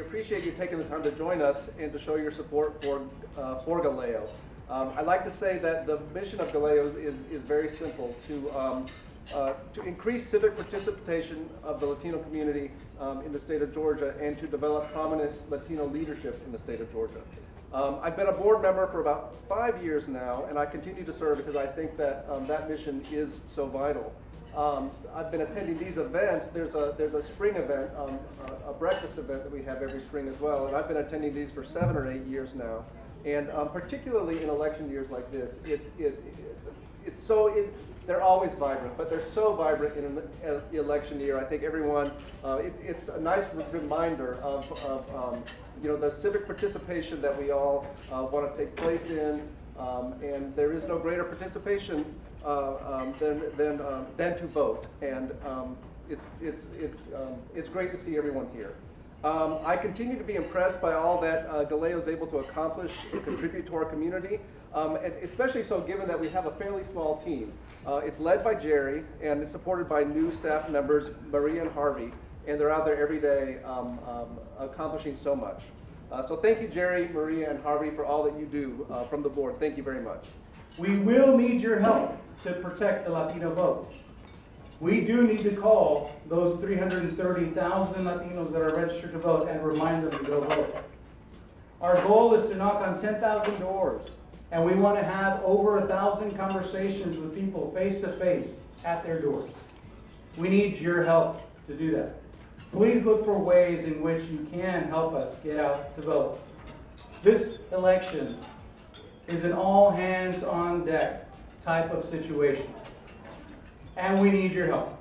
appreciate you taking the time to join us and to show your support for GALEO. I'd like to say that the mission of GALEO is very simple, to increase civic participation of the Latino community in the state of Georgia and to develop prominent Latino leadership in the state of Georgia. I've been a board member for about 5 years now, and I continue to serve because I think that that mission is so vital. I've been attending these events. There's a spring event, a breakfast event that we have every spring as well, and I've been attending these for 7 or 8 years now. And particularly in election years like this, they're always vibrant, but they're so vibrant in an election year. I think everyone, it's a nice reminder of the civic participation that we all want to take place in, and there is no greater participation than to vote. And it's great to see everyone here. I continue to be impressed by all that GALEO is able to accomplish and contribute to our community, and especially so given that we have a fairly small team. It's led by Jerry and is supported by new staff members, Maria and Harvey, and they're out there every day accomplishing so much. So thank you, Jerry, Maria, and Harvey, for all that you do from the board. Thank you very much. We will need your help to protect the Latino vote. We do need to call those 330,000 Latinos that are registered to vote and remind them to go vote. Our goal is to knock on 10,000 doors, and we want to have over 1,000 conversations with people face to face at their doors. We need your help to do that. Please look for ways in which you can help us get out to vote. This election is an all hands on deck type of situation. And we need your help.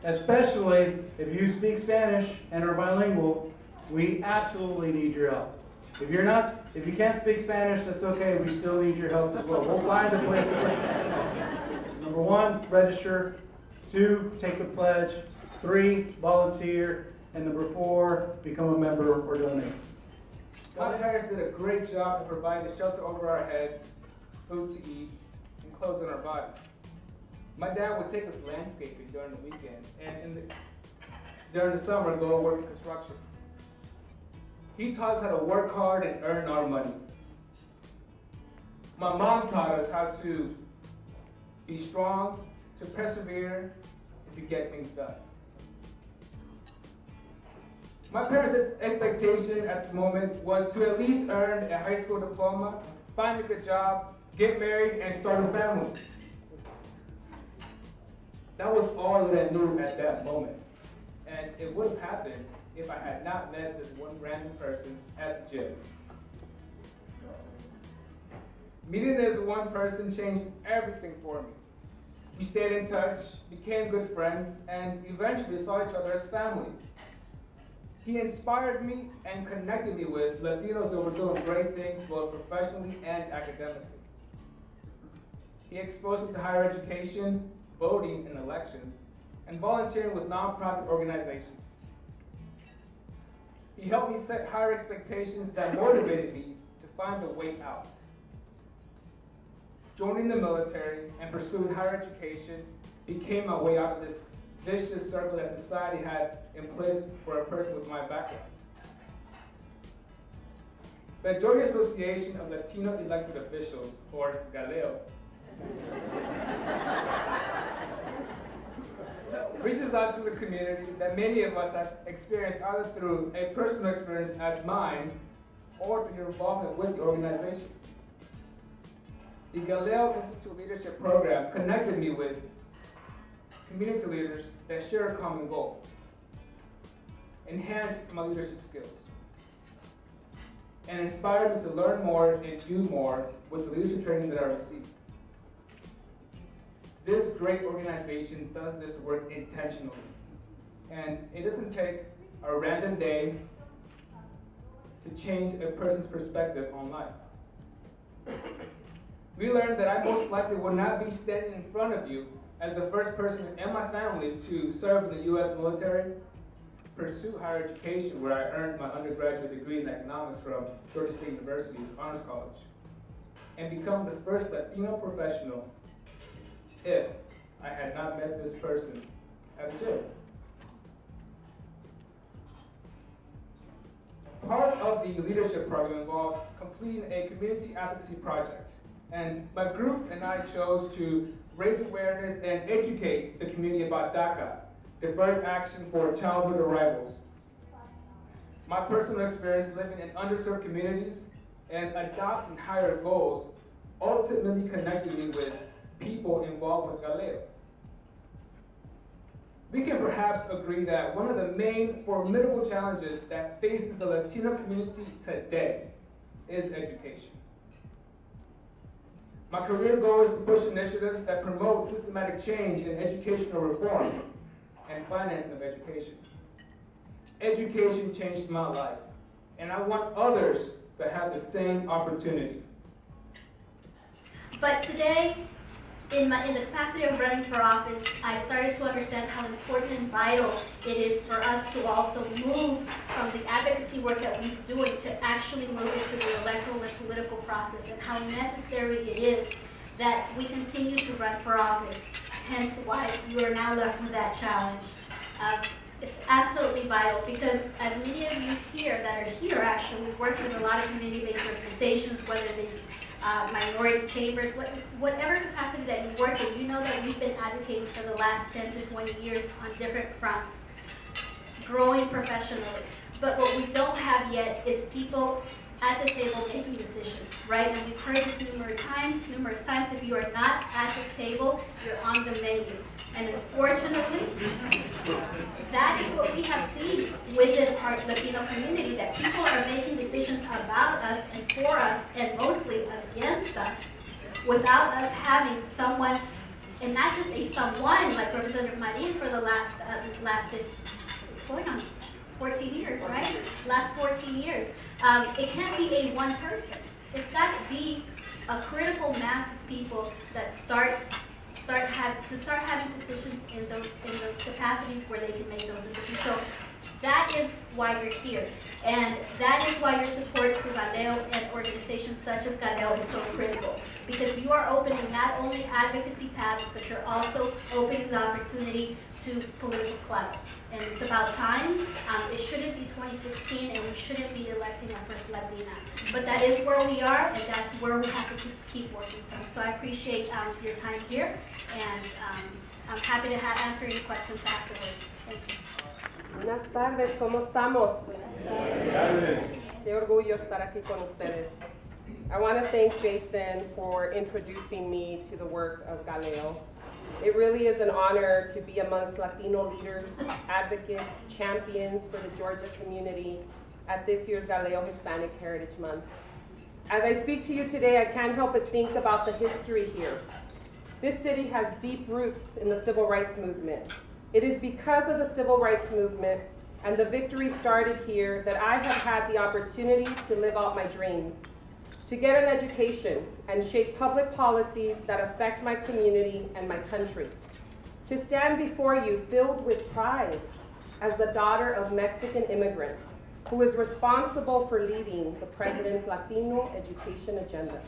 Especially if you speak Spanish and are bilingual, we absolutely need your help. If you can't speak Spanish, that's okay, we still need your help as well. We'll find a place to play. Number 1, register. 2, take the pledge. 3, volunteer. And number 4, become a member or donate. My parents did a great job to provide a shelter over our heads, food to eat, and clothes on our bodies. My dad would take us landscaping during the weekend, and during the summer go work in construction. He taught us how to work hard and earn our money. My mom taught us how to be strong, to persevere, and to get things done. My parents' expectation at the moment was to at least earn a high school diploma, find a good job, get married, and start a family. That was all that I knew at that moment. And it would have happened if I had not met this one random person at the gym. Meeting this one person changed everything for me. We stayed in touch, became good friends, and eventually saw each other as family. He inspired me and connected me with Latinos that were doing great things both professionally and academically. He exposed me to higher education, voting in elections, and volunteering with nonprofit organizations. He helped me set higher expectations that motivated me to find a way out. Joining the military and pursuing higher education became my way out of this vicious circle that society had in place for a person with my background. The Georgia Association of Latino Elected Officials, or GALEO, reaches out to the community that many of us have experienced either through a personal experience as mine or through your involvement with the organization. The GALEO Institute Leadership Program connected me with community leaders that share a common goal, enhanced my leadership skills, and inspired me to learn more and do more with the leadership training that I received. This great organization does this work intentionally, and it doesn't take a random day to change a person's perspective on life. We learned that I most likely would not be standing in front of you as the first person in my family to serve in the U.S. military, pursue higher education where I earned my undergraduate degree in economics from Georgia State University's Honors College, and become the first Latino professional if I had not met this person at the gym. of the leadership program involves completing a community advocacy project. And my group and I chose to raise awareness and educate the community about DACA, Deferred Action for Childhood Arrivals. My personal experience living in underserved communities and adopting higher goals ultimately connected me with people involved with GALEO. We can perhaps agree that one of the main formidable challenges that faces the Latino community today is education. My career goal is to push initiatives that promote systematic change in educational reform and financing of education. Education changed my life, and I want others to have the same opportunity. But today, in the capacity of running for office, I started to understand how important and vital it is for us to also move from the advocacy work that we're doing to actually move into the electoral and political process, and how necessary it is that we continue to run for office, hence why you are now left with that challenge. It's absolutely vital because as many of you here that are here actually, we've worked with a lot of community-based organizations, whether they be minority chambers, whatever capacity that you work in, you know that we've been advocating for the last 10 to 20 years on different fronts, growing professionally. But what we don't have yet is people at the table making decisions, right? And we've heard this numerous times. If you are not at the table, you're on the menu. And unfortunately, that is what we have seen within our Latino community, that people are making decisions about us and for us, and mostly against us, without us having someone, and not just a someone like Representative Marin for the last it's going on 14 years, right? Last 14 years. It can't be a one person. It's got to be a critical mass of people that start having decisions in those capacities where they can make those decisions. So that is why you're here. And that is why your support to GALEO and organizations such as GALEO is so critical. Because you are opening not only advocacy paths, but you're also opening the opportunity to political clout. And it's about time. It shouldn't be 2016, and we shouldn't be electing our first Latina. But that is where we are, and that's where we have to keep working from. So I appreciate your time here, and I'm happy to answer any questions afterwards. Thank you. Buenas tardes, ¿cómo estamos? Qué orgullo estar aquí con ustedes. I want to thank Jason for introducing me to the work of GALEO. It really is an honor to be amongst Latino leaders, advocates, champions for the Georgia community at this year's GALEO Hispanic Heritage Month. As I speak to you today, I can't help but think about the history here. This city has deep roots in the civil rights movement. It is because of the civil rights movement and the victory started here that I have had the opportunity to live out my dreams, to get an education and shape public policies that affect my community and my country, to stand before you filled with pride as the daughter of Mexican immigrants who is responsible for leading the President's Latino education agenda.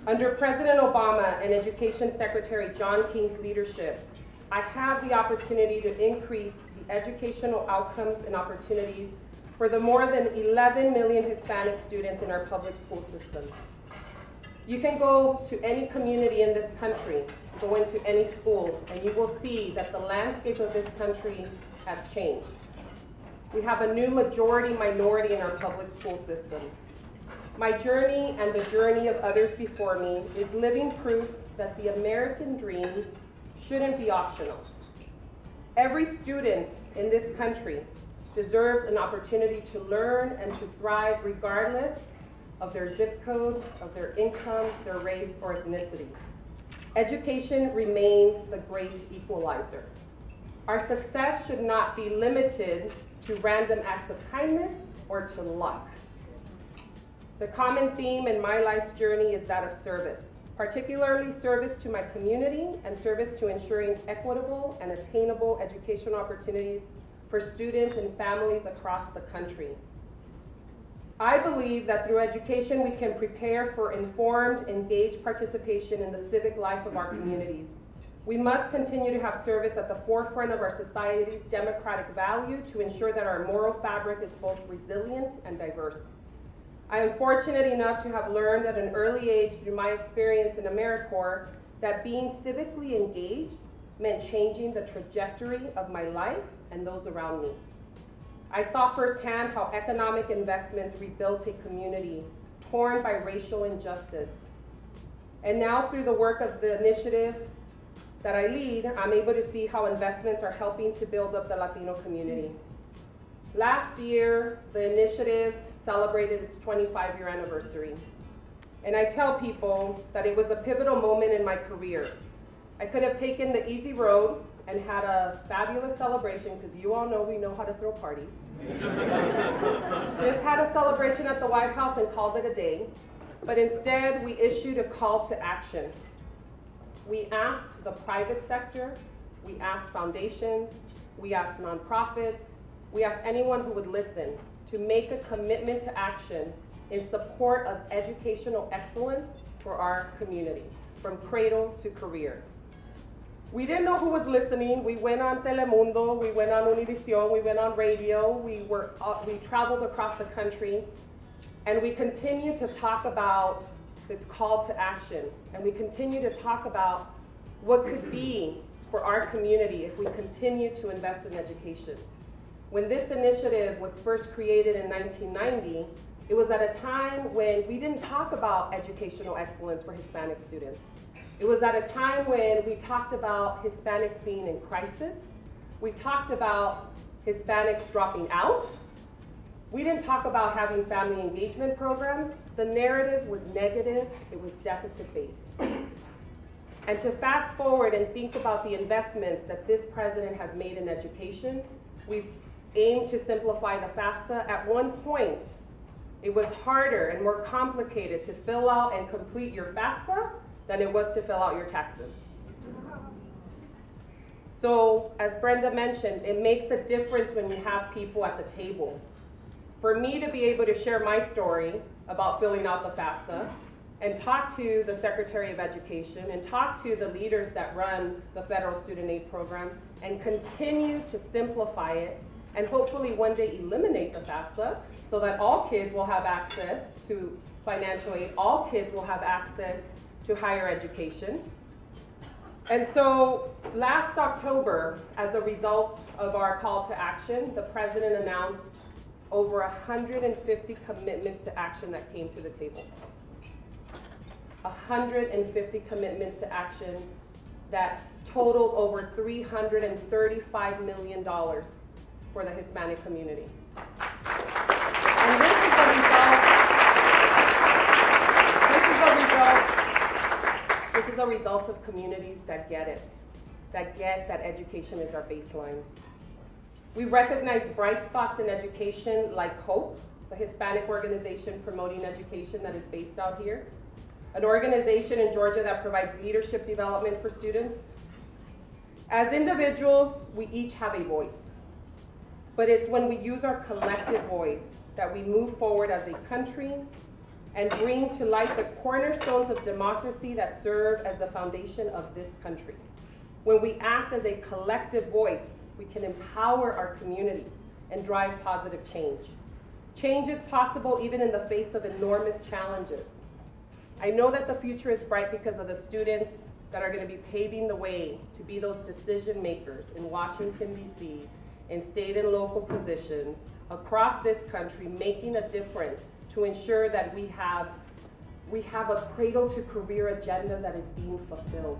Under President Obama and Education Secretary John King's leadership, I have the opportunity to increase the educational outcomes and opportunities for the more than 11 million Hispanic students in our public school system. You can go to any community in this country, go into any school, and you will see that the landscape of this country has changed. We have a new majority minority in our public school system. My journey and the journey of others before me is living proof that the American dream shouldn't be optional. Every student in this country deserves an opportunity to learn and to thrive regardless of their zip code, of their income, their race, or ethnicity. Education remains the great equalizer. Our success should not be limited to random acts of kindness or to luck. The common theme in my life's journey is that of service, particularly service to my community and service to ensuring equitable and attainable educational opportunities for students and families across the country. I believe that through education we can prepare for informed, engaged participation in the civic life of our communities. We must continue to have service at the forefront of our society's democratic value to ensure that our moral fabric is both resilient and diverse. I am fortunate enough to have learned at an early age through my experience in AmeriCorps that being civically engaged meant changing the trajectory of my life and those around me. I saw firsthand how economic investments rebuilt a community torn by racial injustice. And now through the work of the initiative that I lead, I'm able to see how investments are helping to build up the Latino community. Last year, the initiative celebrated its 25-year anniversary. And I tell people that it was a pivotal moment in my career. I could have taken the easy road and had a fabulous celebration, because you all know we know how to throw parties. Just had a celebration at the White House and called it a day. But instead, we issued a call to action. We asked the private sector, we asked foundations, we asked nonprofits, we asked anyone who would listen to make a commitment to action in support of educational excellence for our community, from cradle to career. We didn't know who was listening. We went on Telemundo, we went on Univision, we went on radio, we traveled across the country, and we continue to talk about this call to action, and we continue to talk about what could be for our community if we continue to invest in education. When this initiative was first created in 1990, it was at a time when we didn't talk about educational excellence for Hispanic students. It was at a time when we talked about Hispanics being in crisis. We talked about Hispanics dropping out. We didn't talk about having family engagement programs. The narrative was negative, it was deficit-based. And to fast forward and think about the investments that this president has made in education, we've aimed to simplify the FAFSA. At one point, it was harder and more complicated to fill out and complete your FAFSA than it was to fill out your taxes. So, as Brenda mentioned, it makes a difference when you have people at the table. For me to be able to share my story about filling out the FAFSA and talk to the Secretary of Education and talk to the leaders that run the federal student aid program and continue to simplify it and hopefully one day eliminate the FAFSA so that all kids will have access to financial aid, all kids will have access to higher education. And so last October, as a result of our call to action, the president announced over 150 commitments to action that came to the table. 150 commitments to action that totaled over $335 million for the Hispanic community. And this is a result of communities that get it, that get that education is our baseline. We recognize bright spots in education like HOPE, the Hispanic organization promoting education that is based out here, an organization in Georgia that provides leadership development for students. As individuals, we each have a voice, but it's when we use our collective voice that we move forward as a country and bring to light the cornerstones of democracy that serve as the foundation of this country. When we act as a collective voice, we can empower our communities and drive positive change. Change is possible even in the face of enormous challenges. I know that the future is bright because of the students that are going to be paving the way to be those decision makers in Washington, D.C., in state and local positions across this country, making a difference to ensure that we have a cradle to career agenda that is being fulfilled.